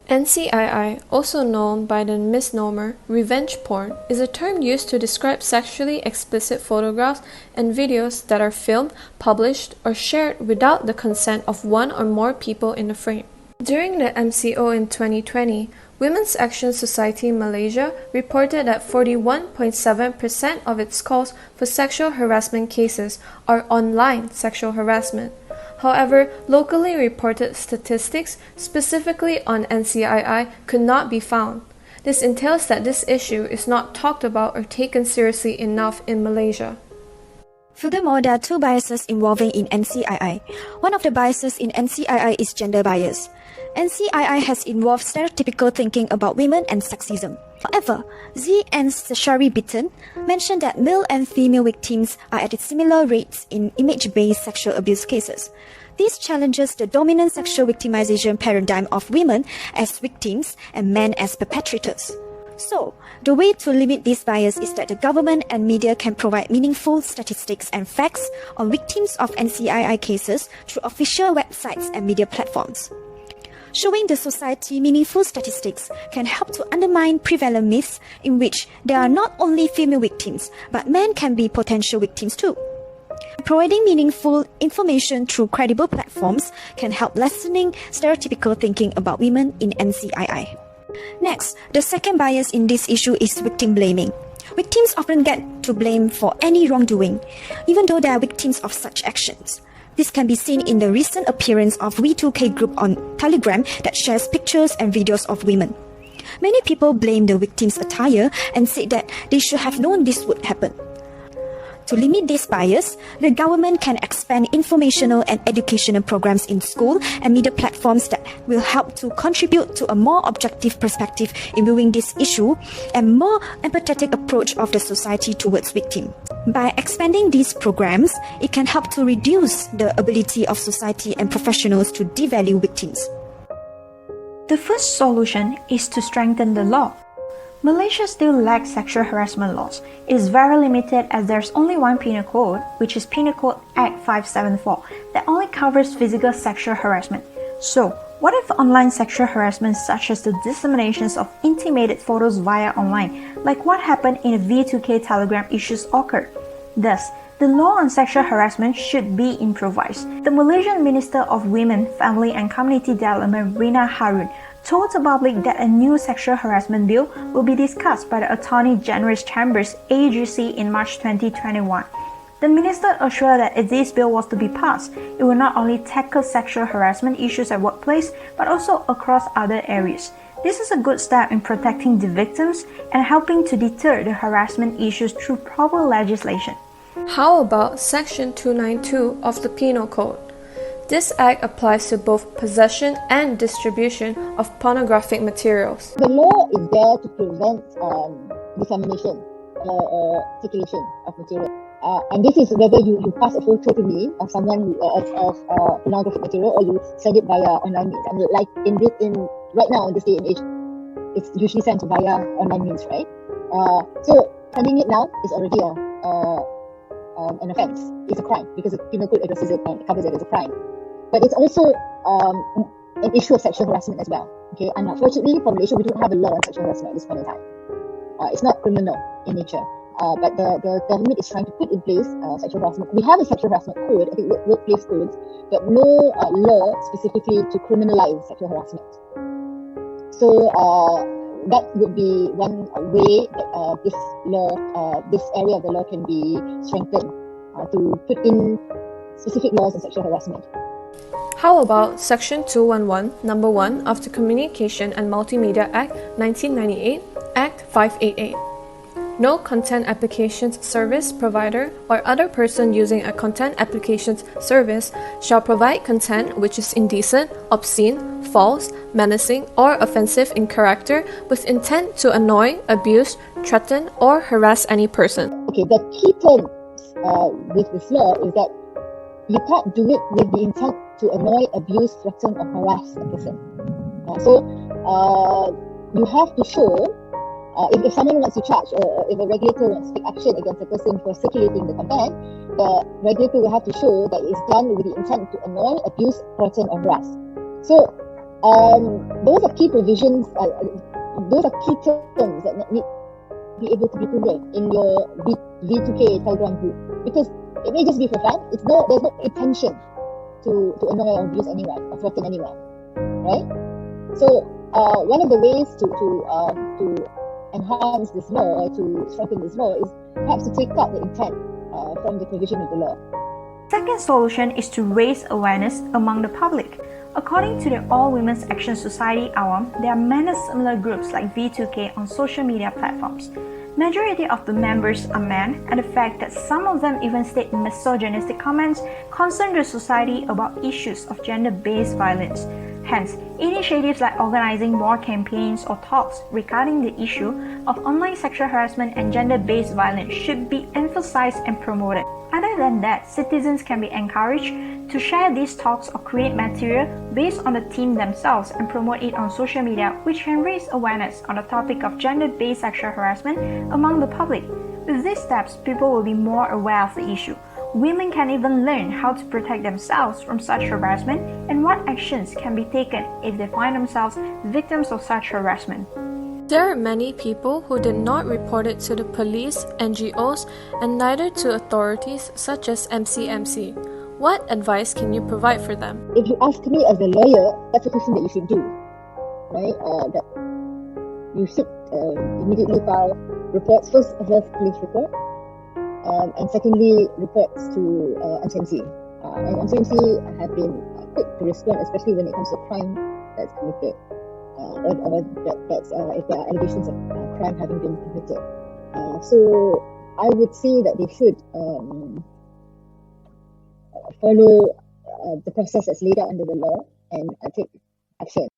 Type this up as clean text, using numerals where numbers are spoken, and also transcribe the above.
NCII, also known by the misnomer revenge porn, is a term used to describe sexually explicit photographs and videos that are filmed, published, or shared without the consent of one or more people in the frame. During the MCO in 2020, Women's Action Society Malaysia reported that 41.7% of its calls for sexual harassment cases are online sexual harassment. However, locally reported statistics, specifically on NCII, could not be found. This entails that this issue is not talked about or taken seriously enough in Malaysia. Furthermore, there are two biases involving in NCII. One of the biases in NCII is gender bias. NCII has involved stereotypical thinking about women and sexism. However, Z and Sashari Bitton mentioned that male and female victims are at similar rates in image-based sexual abuse cases. This challenges the dominant sexual victimization paradigm of women as victims and men as perpetrators. So, the way to limit this bias is that the government and media can provide meaningful statistics and facts on victims of NCII cases through official websites and media platforms. Showing the society meaningful statistics can help to undermine prevalent myths in which there are not only female victims, but men can be potential victims too. Providing meaningful information through credible platforms can help lessening stereotypical thinking about women in NCII. Next, the second bias in this issue is victim blaming. Victims often get to blame for any wrongdoing, even though they are victims of such actions. This can be seen in the recent appearance of V2K group on Telegram that shares pictures and videos of women. Many people blame the victim's attire and say that they should have known this would happen. To limit this bias, the government can expand informational and educational programs in school and media platforms that will help to contribute to a more objective perspective in viewing this issue and more empathetic approach of the society towards victims. By expanding these programs, it can help to reduce the ability of society and professionals to devalue victims. The first solution is to strengthen the law. Malaysia still lacks sexual harassment laws. It is very limited as there's only one penal code, which is Penal Code Act 574, that only covers physical sexual harassment. So, what if online sexual harassment such as the disseminations of intimated photos via online, like what happened in the V2K Telegram issues occurred? Thus, the law on sexual harassment should be improvised. The Malaysian Minister of Women, Family and Community Development, Rina Harun, told the public that a new sexual harassment bill will be discussed by the Attorney General's Chambers AGC in March 2021. The minister assured that if this bill was to be passed, it will not only tackle sexual harassment issues at workplace, but also across other areas. This is a good step in protecting the victims and helping to deter the harassment issues through proper legislation. How about Section 292 of the Penal Code? This act applies to both possession and distribution of pornographic materials. The law is there to prevent dissemination or circulation of material. And this is whether you pass a photo to me of someone of pornographic material or you send it via online means. And like right now in this day and age, it's usually sent via online means, right? So sending it now is already an offence. It's a crime because the penal code addresses it and covers it as a crime. But it's also an issue of sexual harassment as well. Okay, and unfortunately for Malaysia, we don't have a law on sexual harassment at this point in time. It's not criminal in nature, but the government is trying to put in place sexual harassment. We have a sexual harassment code, I think workplace codes, but no law specifically to criminalize sexual harassment. So that would be one way that this area of the law can be strengthened to put in specific laws on sexual harassment. How about Section 211, Number 1 of the Communication and Multimedia Act 1998, Act 588? No content applications service provider or other person using a content applications service shall provide content which is indecent, obscene, false, menacing, or offensive in character with intent to annoy, abuse, threaten, or harass any person. Okay, the key terms with this law is that you can't do it with the intent to annoy, abuse, threaten, or harass a person. So you have to show If someone wants to charge, or if a regulator wants to take action against a person for circulating the content, the regulator will have to show that it's done with the intent to annoy, abuse, threaten, or harass. So those are key provisions, those are key terms that need to be able to be proven in your V2K Telegram group, because it may just be for fun. There's no intention to annoy or abuse anyone or threaten anyone, right? So one of the ways to enhance this law, or to strengthen this law, is perhaps to take out the intent from the provision of the law. Second solution is to raise awareness among the public. According to the All Women's Action Society AWAM, there are many similar groups like V2K on social media platforms. Majority of the members are men, and the fact that some of them even state misogynistic comments concern the society about issues of gender-based violence. Hence, initiatives like organizing more campaigns or talks regarding the issue of online sexual harassment and gender-based violence should be emphasized and promoted. Other than that, citizens can be encouraged to share these talks or create material based on the theme themselves and promote it on social media, which can raise awareness on the topic of gender-based sexual harassment among the public. With these steps, people will be more aware of the issue. Women can even learn how to protect themselves from such harassment and what actions can be taken if they find themselves victims of such harassment. There are many people who did not report it to the police, NGOs, and neither to authorities such as NCII. What advice can you provide for them? If you ask me as a lawyer, that's a question that you should do, right? That you should immediately file reports, first of all, police report, and secondly, reports to NCII. And NCII have been quick to respond, especially when it comes to crime that's committed, or that's if there are allegations of crime having been committed. So I would say that they should follow the process that's laid out under the law and take action.